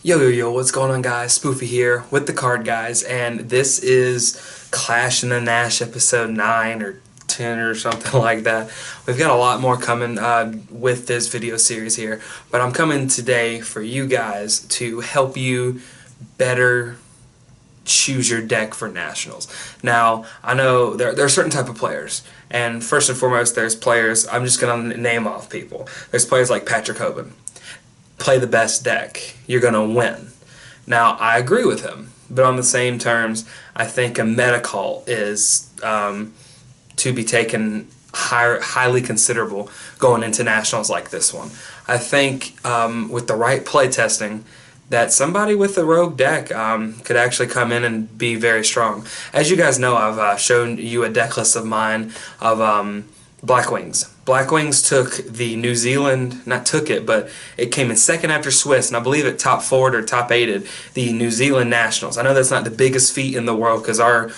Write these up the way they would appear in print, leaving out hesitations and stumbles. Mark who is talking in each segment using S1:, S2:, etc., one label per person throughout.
S1: Yo, what's going on, guys? Spoofy here with the Card Guys, and this is Clash in the Nash episode 9 or 10 or something like that. We've got a lot more coming with this video series here, but I'm coming today for you guys to help you better choose your deck for Nationals. Now, I know there are certain type of players, and first and foremost, there's players, I'm just going to name off people. There's players like Patrick Hoban. Play the best deck, you're going to win. Now, I agree with him, but on the same terms, I think a meta call is to be taken highly considerable going into Nationals like this one. I think with the right play testing, that somebody with a rogue deck could actually come in and be very strong. As you guys know, I've shown you a deck list of mine of Black Wings. Black Wings took the New Zealand, not took it, but it came in second after Swiss, and I believe it top 4'd or top 8'd the New Zealand Nationals. I know that's not the biggest feat in the world because our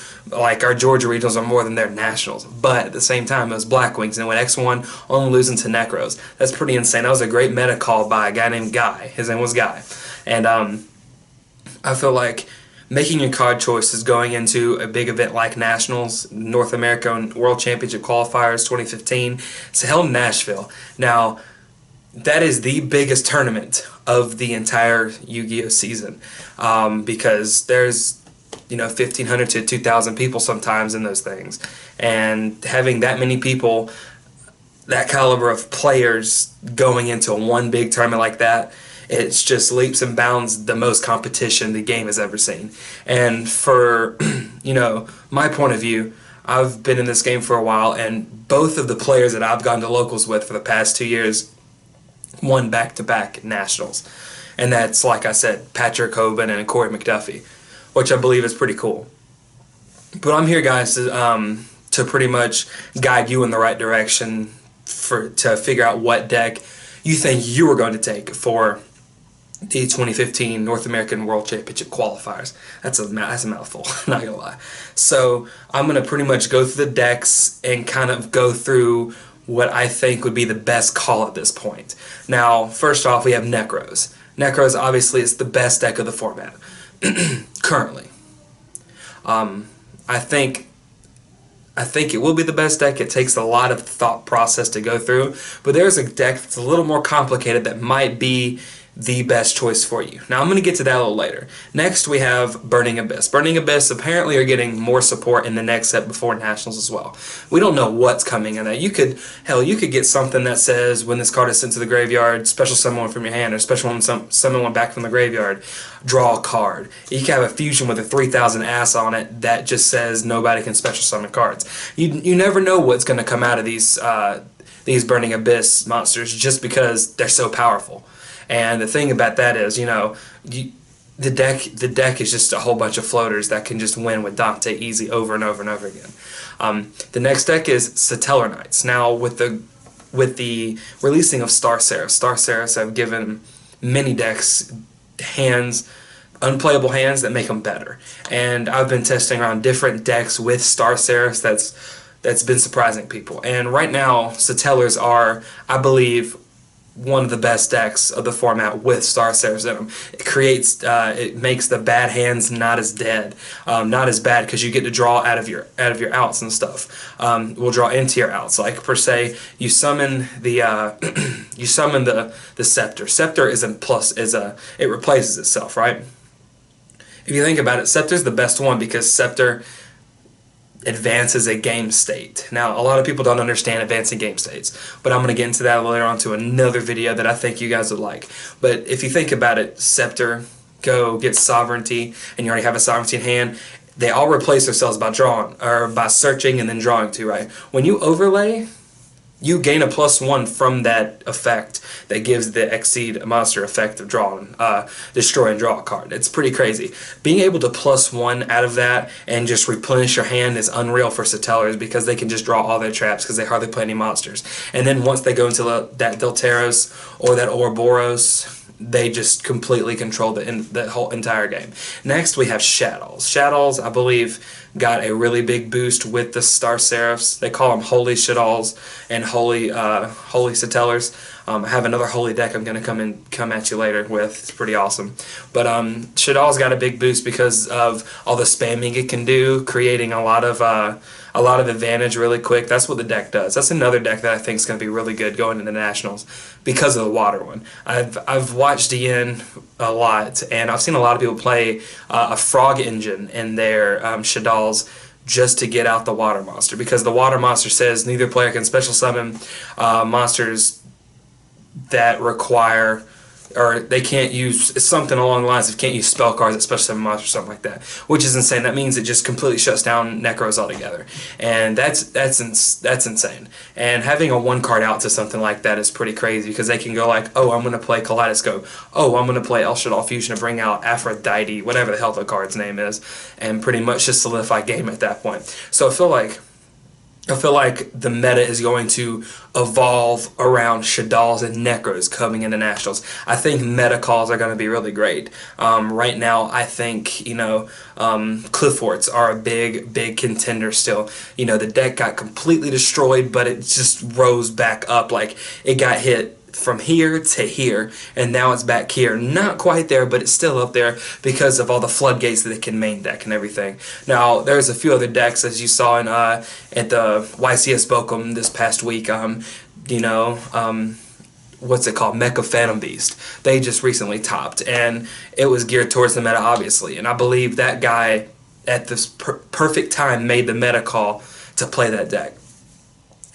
S1: Georgia regionals are more than their Nationals, but at the same time, it was Black Wings, and it went X1, only losing to Necros. That's pretty insane. That was a great meta call by a guy named Guy. His name was Guy. And I feel like making your card choices going into a big event like Nationals, North America and World Championship Qualifiers 2015, it's held in Nashville. Now, that is the biggest tournament of the entire Yu-Gi-Oh season because there's 1,500 to 2,000 people sometimes in those things. And having that many people, that caliber of players going into one big tournament like that, it's just leaps and bounds the most competition the game has ever seen. And for, my point of view, I've been in this game for a while, and both of the players that I've gone to locals with for the past 2 years won back-to-back Nationals. And that's, like I said, Patrick Hoban and Corey McDuffie, which I believe is pretty cool. But I'm here, guys, to pretty much guide you in the right direction to figure out what deck you think you are going to take for the 2015 North American World Championship qualifiers. That's a mouthful, not gonna lie. So I'm gonna pretty much go through the decks and kind of go through what I think would be the best call at this point. Now, first off, we have Necros. Necros obviously is the best deck of the format currently. I think it will be the best deck. It takes a lot of thought process to go through, but there's a deck that's a little more complicated that might be the best choice for you. Now, I'm going to get to that a little later. Next, we have Burning Abyss. Burning Abyss apparently are getting more support in the next set before Nationals as well. We don't know what's coming in that. You could get something that says when this card is sent to the graveyard, special summon one from your hand, or special summon one back from the graveyard, draw a card. You can have a fusion with a 3,000 ass on it that just says nobody can special summon cards. You never know what's going to come out of these Burning Abyss monsters just because they're so powerful. And the thing about that is, the deck is just a whole bunch of floaters that can just win with Dante easy over and over and over again. The next deck is Satellar Knights. Now, with the releasing of Star Seraphs have given many decks unplayable hands that make them better. And I've been testing around different decks with Star Seraphs that's been surprising people. And right now, Satellars are, I believe, one of the best decks of the format with Star Seraphs in them. It makes the bad hands not as dead, not as bad because you get to draw out of your outs and stuff. We'll draw into your outs. Like per se, you summon the Scepter. Scepter it replaces itself, right? If you think about it, Scepter's the best one because Scepter advances a game state. Now, a lot of people don't understand advancing game states, but I'm going to get into that later on to another video that I think you guys would like. But if you think about it, Scepter, go get Sovereignty, and you already have a Sovereignty in hand. They all replace themselves by drawing, or by searching and then drawing too, right? When you overlay, you gain a +1 from that effect that gives the Exceed monster effect of drawing, destroy and draw a card. It's pretty crazy. Being able to +1 out of that and just replenish your hand is unreal for Satellars because they can just draw all their traps because they hardly play any monsters. And then once they go into that Delteros or that Ouroboros, they just completely control the whole entire game. Next, we have Shadows. Shadows, I believe, got a really big boost with the Star Seraphs. They call them Holy Shadows and Holy Satellars. I have another holy deck I'm going to come at you later with. It's pretty awesome. But Shadal's got a big boost because of all the spamming it can do, creating a lot of advantage really quick. That's what the deck does. That's another deck that I think is going to be really good going into Nationals because of the water one. I've watched DN a lot, and I've seen a lot of people play a frog engine in their Shadals just to get out the water monster, because the water monster says neither player can special summon monsters that require, or they can't use something along the lines of can't use spell cards that special summon monsters or something like that, which is insane. That means it just completely shuts down Necros altogether, and that's insane. And having a one card out to something like that is pretty crazy, because they can go like, oh, I'm going to play Kaleidoscope, oh, I'm going to play El Shadal Fusion to bring out Aphrodite, whatever the hell the card's name is, and pretty much just solidify game at that point. So I feel like the meta is going to evolve around Shadals and Necros coming into Nationals. I think meta calls are going to be really great. Right now, I think, Clifforts are a big contender still. The deck got completely destroyed, but it just rose back up. Like, it got hit from here to here, and now it's back here. Not quite there, but it's still up there because of all the floodgates that it can main deck and everything. Now, there's a few other decks, as you saw in at the YCS Bochum this past week. What's it called? Mecha Phantom Beast. They just recently topped, and it was geared towards the meta, obviously. And I believe that guy at this perfect time made the meta call to play that deck.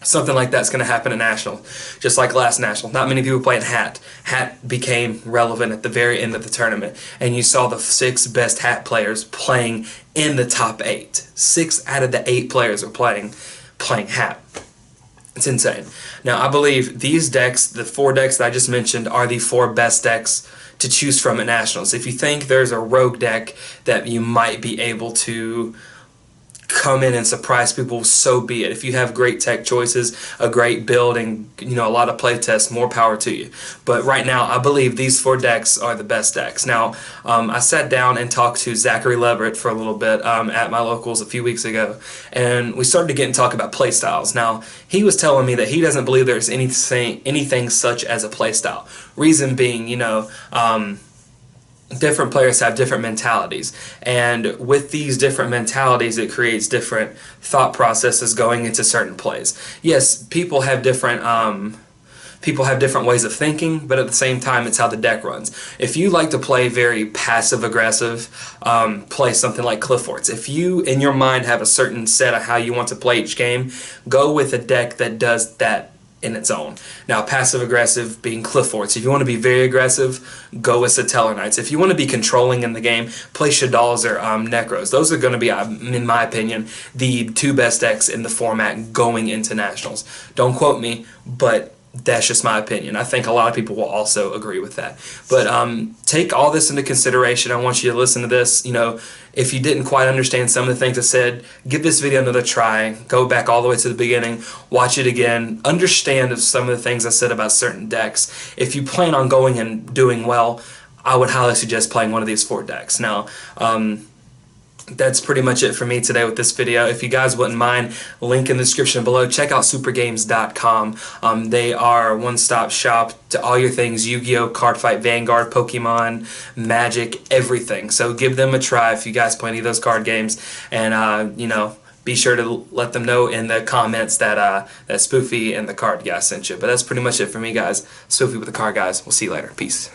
S1: Something like that's going to happen at National, just like last National. Not many people playing Hat. Hat became relevant at the very end of the tournament, and you saw the 6 best Hat players playing in the top 8. 6 out of the 8 players are playing Hat. It's insane. Now, I believe these decks, the 4 decks that I just mentioned, are the 4 best decks to choose from at Nationals. If you think there's a rogue deck that you might be able to come in and surprise people, so be it. If you have great tech choices, a great build, and a lot of play tests, more power to you. But right now, I believe these 4 decks are the best decks. Now, I sat down and talked to Zachary Leverett for a little bit at my locals a few weeks ago, and we started to get and talk about play styles. Now, he was telling me that he doesn't believe there's anything such as a play style. Reason being, different players have different mentalities, and with these different mentalities, it creates different thought processes going into certain plays. Yes, people have different ways of thinking, but at the same time, it's how the deck runs. If you like to play very passive-aggressive, play something like Clifforts. If you, in your mind, have a certain set of how you want to play each game, go with a deck that does that in its own. Now, passive-aggressive being Clifforts. If you want to be very aggressive, go with Satellar Knights. If you want to be controlling in the game, play Shadals or Necros. Those are going to be, in my opinion, the 2 best decks in the format going into Nationals. Don't quote me, but that's just my opinion. I think a lot of people will also agree with that. But take all this into consideration. I want you to listen to this. If you didn't quite understand some of the things I said, give this video another try. Go back all the way to the beginning. Watch it again. Understand some of the things I said about certain decks. If you plan on going and doing well, I would highly suggest playing one of these 4 decks. Now, that's pretty much it for me today with this video. If you guys wouldn't mind, link in the description below. Check out supergames.com. They are a one-stop shop to all your things Yu-Gi-Oh, Card Fight, Vanguard, Pokemon, Magic, everything. So give them a try if you guys play any of those card games, and be sure to let them know in the comments that Spoofy and TheCardGuys sent you. But that's pretty much it for me, guys. Spoofy with TheCardGuys. We'll see you later. Peace.